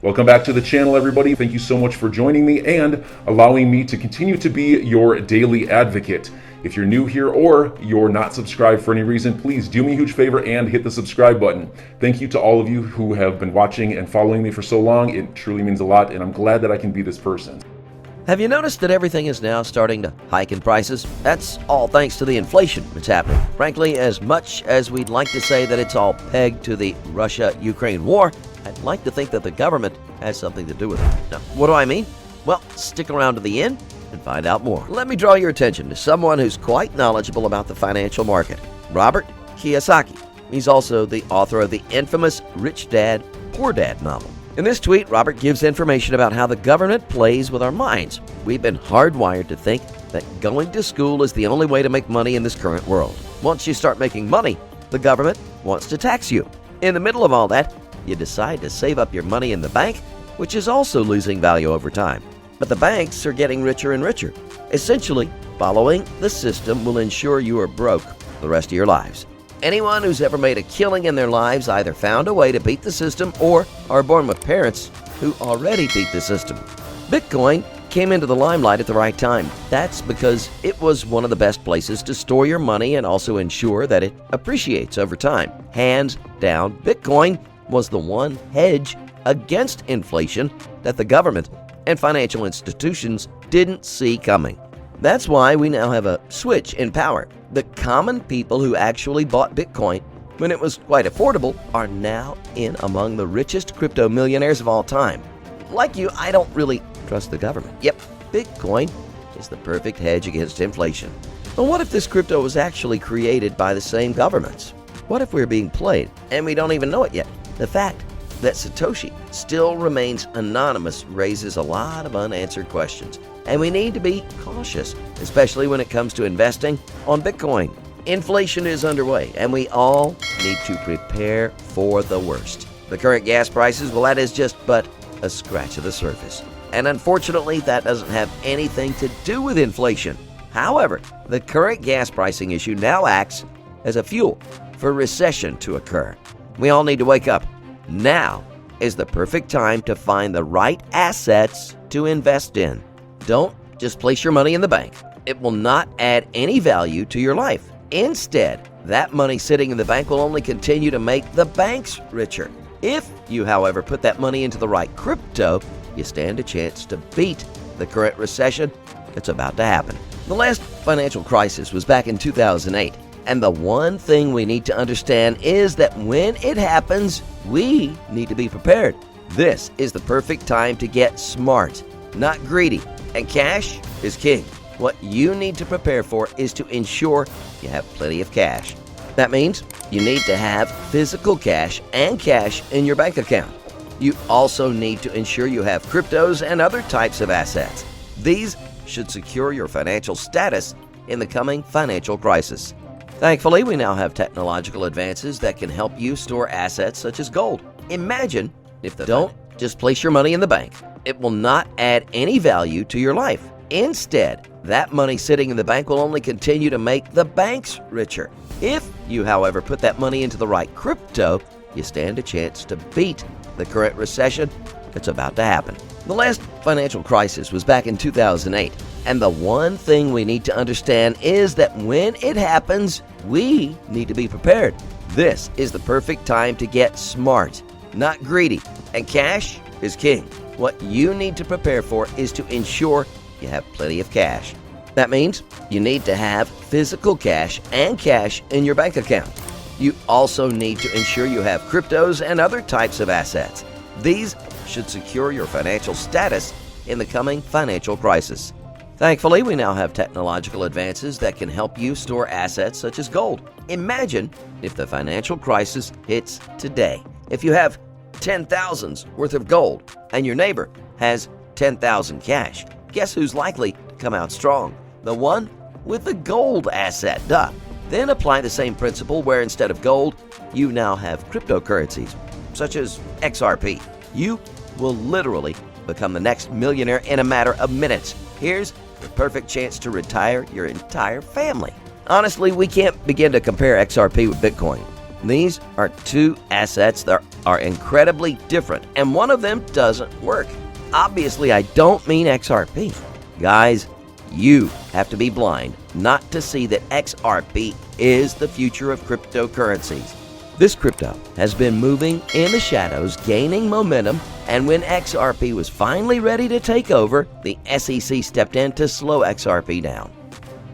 Welcome back to the channel, everybody. Thank you so much for joining me and allowing me to continue to be your daily advocate. If you're new here or you're not subscribed for any reason, please do me a huge favor and hit the subscribe button. Thank you to all of you who have been watching and following me for so long. It truly means a lot, and I'm glad that I can be this person. Have you noticed that everything is now starting to hike in prices? That's all thanks to the inflation that's happening. Frankly, as much as we'd like to say that it's all pegged to the Russia-Ukraine war, I'd like to think that the government has something to do with it. Now, what do I mean? Well, stick around to the end and find out more. Let me draw your attention to someone who's quite knowledgeable about the financial market, Robert Kiyosaki. He's also the author of the infamous Rich Dad, Poor Dad novel. In this tweet, Robert gives information about how the government plays with our minds. We've been hardwired to think that going to school is the only way to make money in this current world. Once you start making money, the government wants to tax you. In the middle of all that, you decide to save up your money in the bank, which is also losing value over time. But the banks are getting richer and richer. Essentially, following the system will ensure you are broke the rest of your lives. Anyone who's ever made a killing in their lives either found a way to beat the system or are born with parents who already beat the system. Bitcoin came into the limelight at the right time. That's because it was one of the best places to store your money and also ensure that it appreciates over time. Hands down, Bitcoin was the one hedge against inflation that the government and financial institutions didn't see coming. That's why we now have a switch in power. The common people who actually bought Bitcoin when it was quite affordable are now in among the richest crypto millionaires of all time. Like you, I don't really trust the government. Yep, Bitcoin is the perfect hedge against inflation. But what if this crypto was actually created by the same governments? What if we're being played and we don't even know it yet? The fact that Satoshi still remains anonymous raises a lot of unanswered questions, and we need to be cautious, especially when it comes to investing on Bitcoin. Inflation is underway, and we all need to prepare for the worst. The current gas prices, well, that is just but a scratch of the surface. And unfortunately, that doesn't have anything to do with inflation. However, the current gas pricing issue now acts as a fuel for recession to occur. We all need to wake up. Now is the perfect time to find the right assets to invest in. Don't just place your money in the bank. It will not add any value to your life. Instead, that money sitting in the bank will only continue to make the banks richer. If you, however, put that money into the right crypto, you stand a chance to beat the current recession that's about to happen. The last financial crisis was back in 2008. And the one thing we need to understand is that when it happens, we need to be prepared. This is the perfect time to get smart, not greedy. And cash is king. What you need to prepare for is to ensure you have plenty of cash. That means you need to have physical cash and cash in your bank account. You also need to ensure you have cryptos and other types of assets. These should secure your financial status in the coming financial crisis. Thankfully, we now have technological advances that can help you store assets such as gold. Imagine if don't just place your money in the bank. It will not add any value to your life. Instead, that money sitting in the bank will only continue to make the banks richer. If you, however, put that money into the right crypto, you stand a chance to beat the current recession that's about to happen. The last financial crisis was back in 2008. And the one thing we need to understand is that when it happens, we need to be prepared. This is the perfect time to get smart, not greedy. And cash is king. What you need to prepare for is to ensure you have plenty of cash. That means you need to have physical cash and cash in your bank account. You also need to ensure you have cryptos and other types of assets. These should secure your financial status in the coming financial crisis. Thankfully, we now have technological advances that can help you store assets such as gold. Imagine if the financial crisis hits today. If you have 10,000's worth of gold and your neighbor has 10,000 cash, guess who's likely to come out strong? The one with the gold asset, duh. Then apply the same principle where instead of gold, you now have cryptocurrencies, such as XRP. You will literally become the next millionaire in a matter of minutes. Here's the perfect chance to retire your entire family. Honestly, we can't begin to compare XRP with Bitcoin. These are two assets that are are incredibly different, and one of them doesn't work. Obviously, I don't mean XRP. Guys, you have to be blind not to see that XRP is the future of cryptocurrencies. This crypto has been moving in the shadows, gaining momentum, and when XRP was finally ready to take over, the SEC stepped in to slow XRP down.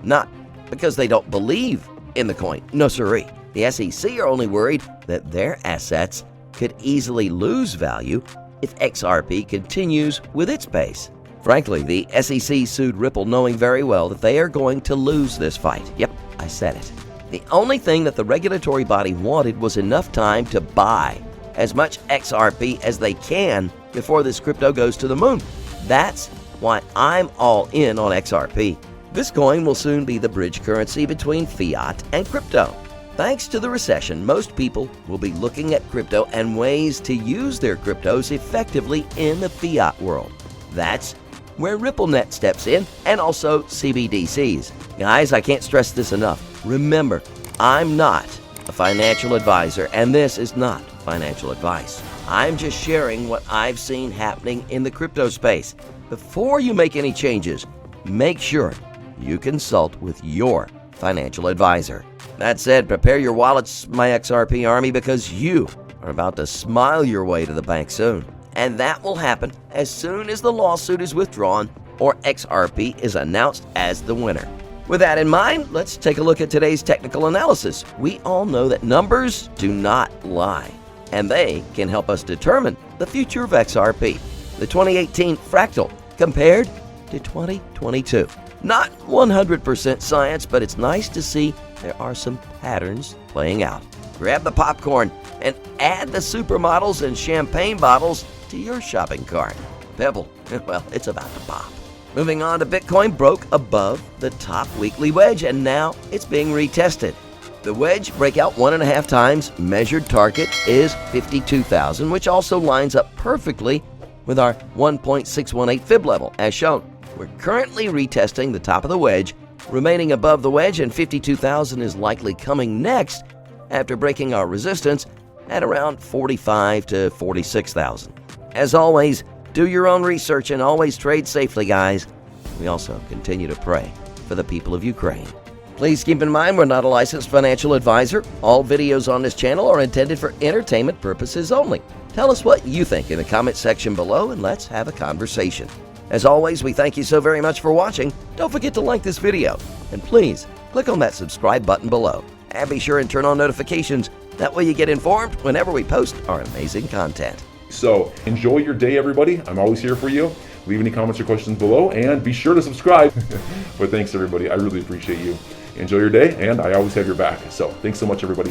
Not because they don't believe in the coin, no siree. The SEC are only worried that their assets could easily lose value if XRP continues with its pace. Frankly, the SEC sued Ripple knowing very well that they are going to lose this fight. Yep, I said it. The only thing that the regulatory body wanted was enough time to buy as much XRP as they can before this crypto goes to the moon. That's why I'm all in on XRP. This coin will soon be the bridge currency between fiat and crypto. Thanks to the recession, most people will be looking at crypto and ways to use their cryptos effectively in the fiat world. That's where RippleNet steps in, and also CBDCs. Guys, I can't stress this enough. Remember, I'm not a financial advisor, and this is not financial advice. I'm just sharing what I've seen happening in the crypto space. Before you make any changes, make sure you consult with your financial advisor. That said, prepare your wallets, my XRP army, because you are about to smile your way to the bank soon. And that will happen as soon as the lawsuit is withdrawn or XRP is announced as the winner. With that in mind, let's take a look at today's technical analysis. We all know that numbers do not lie, and they can help us determine the future of XRP. The 2018 fractal compared to 2022. Not 100% science, but it's nice to see there are some patterns playing out. Grab the popcorn and add the supermodels and champagne bottles to your shopping cart. Pebble, well, it's about to pop. Moving on to Bitcoin, broke above the top weekly wedge, and now it's being retested. The wedge breakout 1.5 times measured target is 52,000, which also lines up perfectly with our 1.618 fib level, as shown. We're currently retesting the top of the wedge, remaining above the wedge, and 52,000 is likely coming next after breaking our resistance at around 45 to 46,000. As always, do your own research and always trade safely, guys. We also continue to pray for the people of Ukraine. Please keep in mind we're not a licensed financial advisor. All videos on this channel are intended for entertainment purposes only. Tell us what you think in the comment section below and let's have a conversation. As always, we thank you so very much for watching. Don't forget to like this video and please click on that subscribe button below. And be sure and turn on notifications. That way you get informed whenever we post our amazing content. So enjoy your day, everybody. I'm always here for you. Leave any comments or questions below and be sure to subscribe. But thanks, everybody. I really appreciate you. Enjoy your day, and I always have your back. So thanks so much, everybody.